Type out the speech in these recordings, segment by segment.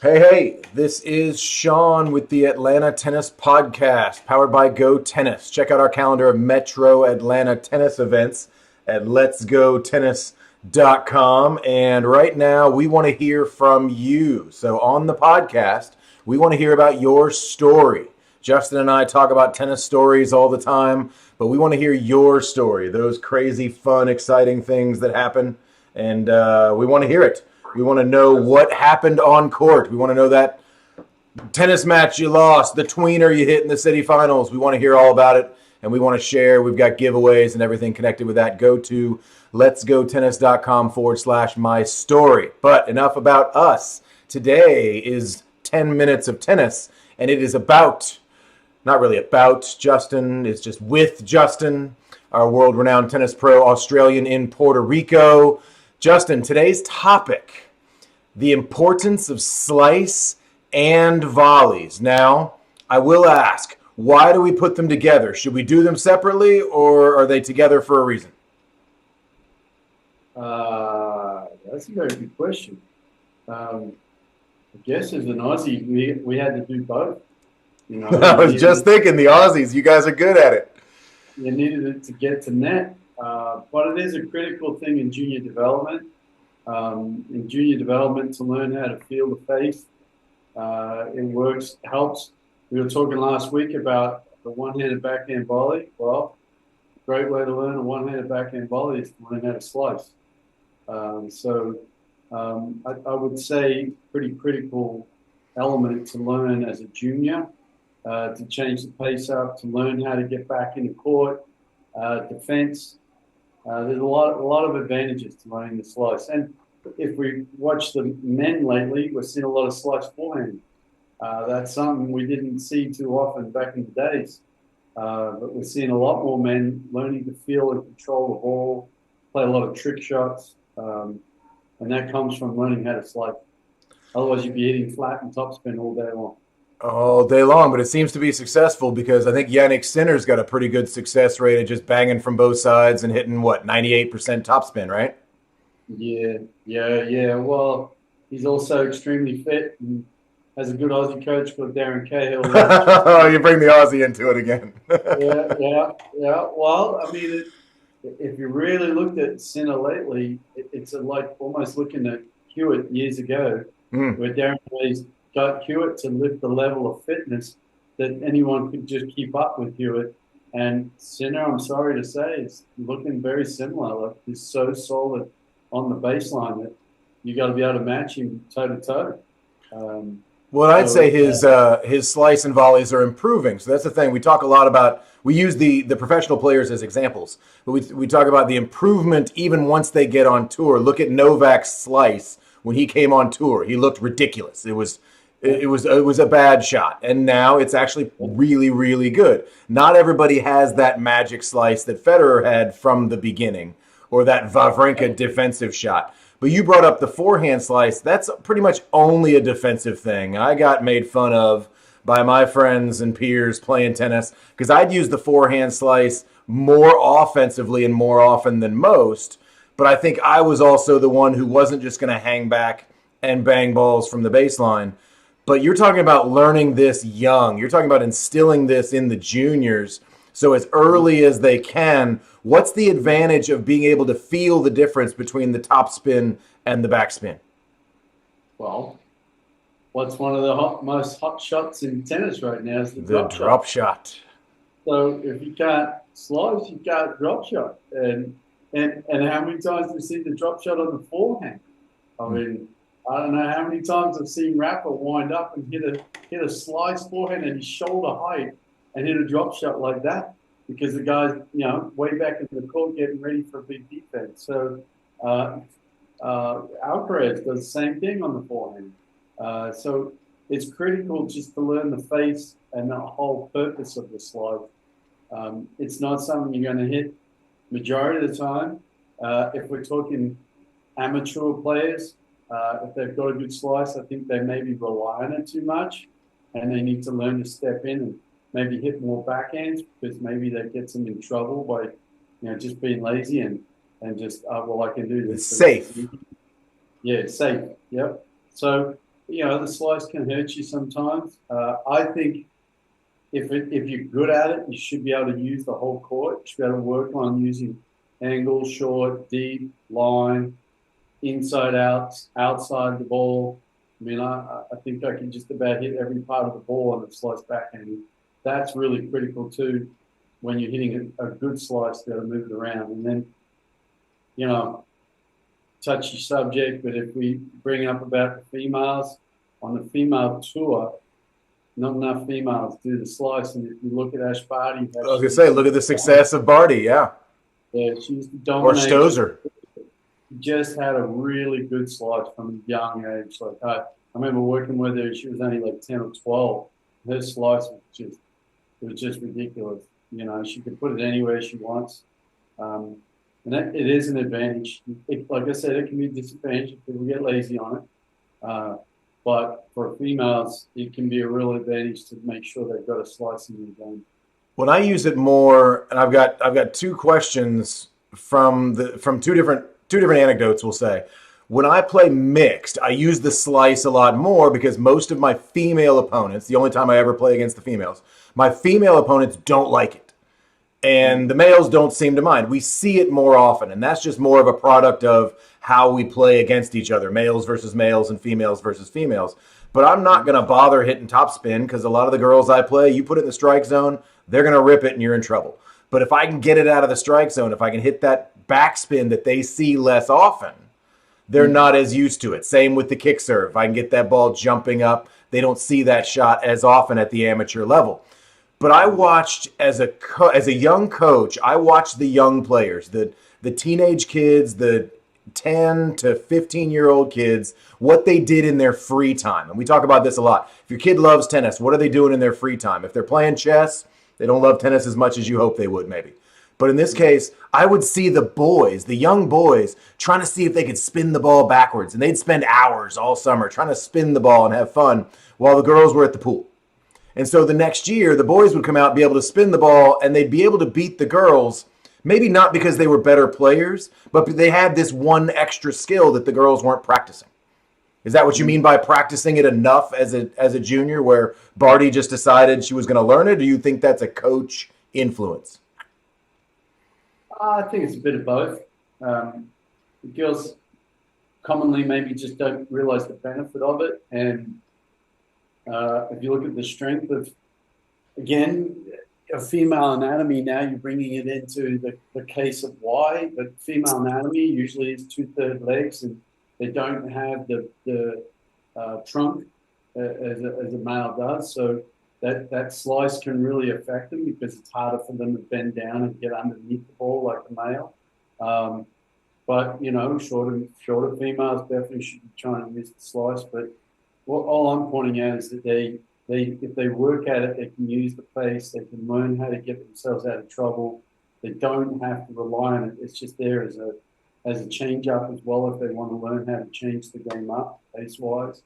Hey, this is Sean with the Atlanta Tennis Podcast, powered by GoTennis. Check out our calendar of Metro Atlanta tennis events at letsgotennis.com. And right now, we want to hear from you. So on the podcast, we want to hear about your story. Justin and I talk about tennis stories all the time, but we want to hear your story, those crazy, fun, exciting things that happen, and we want to hear it. We want to know what happened on court. We want to know that tennis match you lost, the tweener you hit in the city finals. We want to hear all about it, and we want to share. We've got giveaways and everything connected with that. Go to letsgotennis.com/my story. But enough about us. Today is 10 minutes of tennis, and it is about, not really about Justin, it's just with Justin, our world-renowned tennis pro, Australian in Puerto Rico. Justin, today's topic: the importance of slice and volleys. Now, I will ask, why do we put them together? Should we do them separately, or are they together for a reason? That's a very good question. I guess as an Aussie, we had to do both. You know, I was just thinking, the Aussies, you guys are good at it. you needed it to get to net, but it is a critical thing in junior development. To learn how to feel the face. It helps. We were talking last week about the one-handed backhand volley. Well, a great way to learn a one-handed backhand volley is to learn how to slice. I would say pretty critical element to learn as a junior, to change the pace up, to learn how to get back into court, defense. There's a lot of advantages to learning the slice. And if we watch the men lately, we're seeing a lot of slice forehand. That's something we didn't see too often back in the days. But we're seeing a lot more men learning to feel and control the ball, play a lot of trick shots. And that comes from learning how to slice. Otherwise, you'd be hitting flat and topspin all day long. All day long, but it seems to be successful because I think Yannick Sinner's got a pretty good success rate of just banging from both sides and hitting, 98% topspin, right? Yeah. Well, he's also extremely fit and has a good Aussie coach called Darren Cahill. Oh, you bring the Aussie into it again. Yeah. Well, I mean, if you really looked at Sinner lately, it's like almost looking at Hewitt years ago, where Darren Cahill got Hewitt to lift the level of fitness that anyone could just keep up with Hewitt. And Sinner, I'm sorry to say, is looking very similar. Like, he's so solid on the baseline that you got to be able to match him toe to toe. Well, I'd say his slice and volleys are improving. So that's the thing. We talk a lot about, we use the professional players as examples, but we talk about the improvement even once they get on tour. Look at Novak's slice when he came on tour. He looked ridiculous. It was a bad shot, and now it's actually really, really good. Not everybody has that magic slice that Federer had from the beginning, or that Wawrinka defensive shot. But you brought up the forehand slice. That's pretty much only a defensive thing. I got made fun of by my friends and peers playing tennis because I'd use the forehand slice more offensively and more often than most. But I think I was also the one who wasn't just going to hang back and bang balls from the baseline. But you're talking about learning this young. You're talking about instilling this in the juniors. So as early as they can, what's the advantage of being able to feel the difference between the topspin and the backspin? Well, what's one of the most hot shots in tennis right now is the drop shot. So if you can't slice, you can't drop shot. And how many times have we seen the drop shot on the forehand? I mean, I don't know how many times I've seen Rafa wind up and hit a slice forehand and his shoulder height and hit a drop shot like that because the guy's, way back in the court getting ready for a big defense. So Alcaraz does the same thing on the forehand. So it's critical just to learn the face and the whole purpose of the slide. It's not something you're going to hit majority of the time. If we're talking amateur players, if they've got a good slice, I think they maybe rely on it too much, and they need to learn to step in and maybe hit more backhands because maybe that gets them in trouble by, just being lazy and just, I can do this. It's safe. Yeah, it's safe. Yep. So The slice can hurt you sometimes. I think if you're good at it, you should be able to use the whole court. You should be able to work on using angle, short, deep, line, inside outs, outside the ball. I mean, I think I can just about hit every part of the ball on the slice backhand. That's really critical too when you're hitting a good slice to be able to move it around. And then, you know, touchy subject, but if we bring up about the females, on the female tour, not enough females do the slice. And if you look at Barty, I was gonna say, look at the success of Barty, yeah, yeah, she's the or domination. Stozer. Just had a really good slice from a young age. Like I remember working with her; she was only like 10 or 12. Her slice was just ridiculous. She could put it anywhere she wants, and it is an advantage. Like I said, it can be a disadvantage if people get lazy on it. But for females, it can be a real advantage to make sure they've got a slice in their game. When I use it more, and I've got two questions from two different anecdotes. We'll say, when I play mixed, I use the slice a lot more because most of my female opponents, the only time I ever play against the females, my female opponents don't like it. And the males don't seem to mind. We see it more often, and that's just more of a product of how we play against each other, males versus males and females versus females. But I'm not going to bother hitting topspin because a lot of the girls I play, you put it in the strike zone, they're going to rip it and you're in trouble. But if I can get it out of the strike zone, if I can hit that backspin that they see less often, they're not as used to it. Same with the kick serve. If I can get that ball jumping up, they don't see that shot as often at the amateur level. But I watched as a young coach, I watched the young players, the teenage kids, the 10 to 15-year-old kids, what they did in their free time. And we talk about this a lot. If your kid loves tennis, what are they doing in their free time? If they're playing chess, they don't love tennis as much as you hope they would, maybe. But in this case, I would see the boys, the young boys, trying to see if they could spin the ball backwards. And they'd spend hours all summer trying to spin the ball and have fun while the girls were at the pool. And so the next year, the boys would come out and be able to spin the ball, and they'd be able to beat the girls, maybe not because they were better players, but they had this one extra skill that the girls weren't practicing. Is that what you mean by practicing it enough as a junior where Barty just decided she was going to learn it? Or do you think that's a coach influence? I think it's a bit of both. The girls commonly maybe just don't realize the benefit of it. And if you look at the strength of, again, a female anatomy, now you're bringing it into the case of why, but female anatomy usually is 2/3 legs, and they don't have the trunk as a male does. So that slice can really affect them because it's harder for them to bend down and get underneath the ball like the male. But shorter females definitely should be trying to use the slice. But all I'm pointing out is that if they work at it, they can use the pace, they can learn how to get themselves out of trouble. They don't have to rely on it. It's just there as a change up as well if they want to learn how to change the game up pace wise.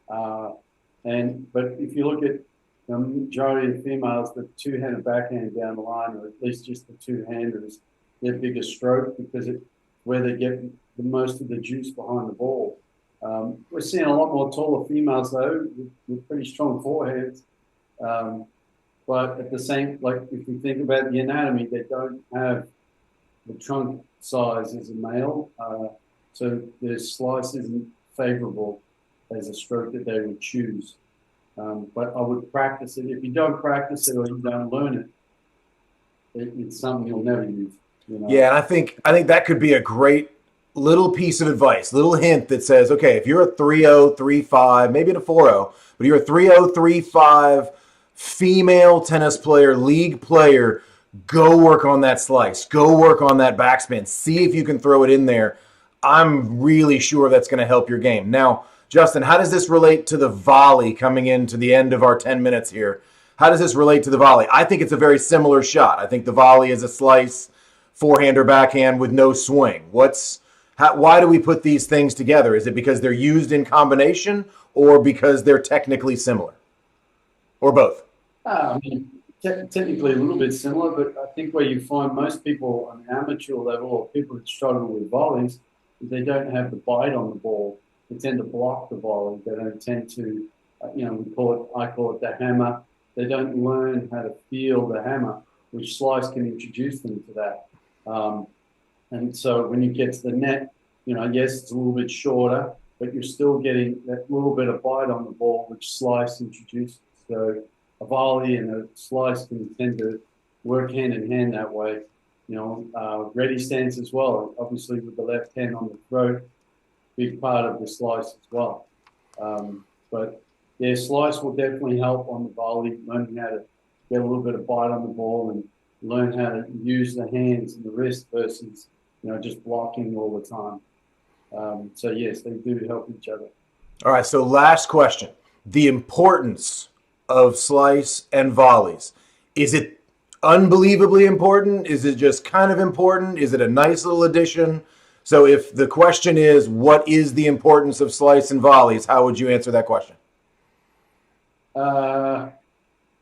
But if you look at the majority of females, the two-handed backhand down the line, or at least just the two-handers, their biggest stroke because it's where they get the most of the juice behind the ball. We're seeing a lot more taller females though, with pretty strong foreheads. But at the same, like if you think about the anatomy, they don't have the trunk size as a male, so their slice isn't favorable as a stroke that they would choose. But I would practice it. If you don't practice it or you don't learn it, it's something you'll never use. Yeah, and I think that could be a great little piece of advice, little hint that says, okay, if you're a 3-0, 3-5, maybe a 4-0, but you're a 3-0, 3-5 female tennis player, league player, go work on that slice. Go work on that backspin. See if you can throw it in there. I'm really sure that's going to help your game. Now, Justin, how does this relate to the volley coming into the end of our 10 minutes here? How does this relate to the volley? I think it's a very similar shot. I think the volley is a slice, forehand or backhand with no swing. Why do we put these things together? Is it because they're used in combination or because they're technically similar? Or both? I mean, technically a little bit similar, but I think where you find most people on the amateur level or people that struggle with volleys is they don't have the bite on the ball. they tend to block the volley. They don't tend to, I call it the hammer. They don't learn how to feel the hammer, which slice can introduce them to that. And so when you get to the net, yes, it's a little bit shorter, but you're still getting that little bit of bite on the ball, which slice introduces. So a volley and a slice can tend to work hand in hand that way. Ready stance as well, obviously with the left hand on the throat, big part of the slice as well. But yeah, slice will definitely help on the volley, learning how to get a little bit of bite on the ball and learn how to use the hands and the wrist versus, just blocking all the time. So yes, they do help each other. All right, so last question. The importance of slice and volleys. Is it unbelievably important? Is it just kind of important? Is it a nice little addition? So if the question is, what is the importance of slice and volleys, how would you answer that question? I'll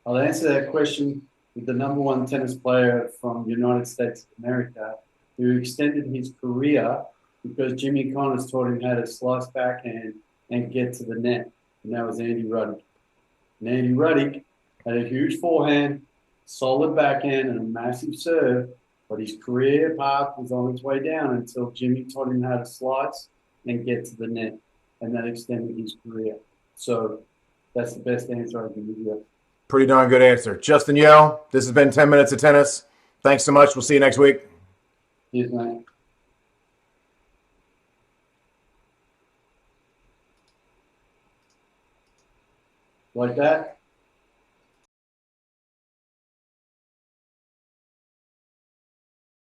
answer that question with the number one tennis player from the United States of America who extended his career because Jimmy Connors taught him how to slice backhand and get to the net. And that was Andy Roddick. And Andy Roddick had a huge forehand, solid backhand, and a massive serve, but his career path was on its way down until Jimmy taught him how to slice and get to the net. And that extended his career. So that's the best answer I can give you. Pretty darn good answer. Justin Yeo, this has been 10 Minutes of Tennis. Thanks so much. We'll see you next week. Cheers, mate. Like that?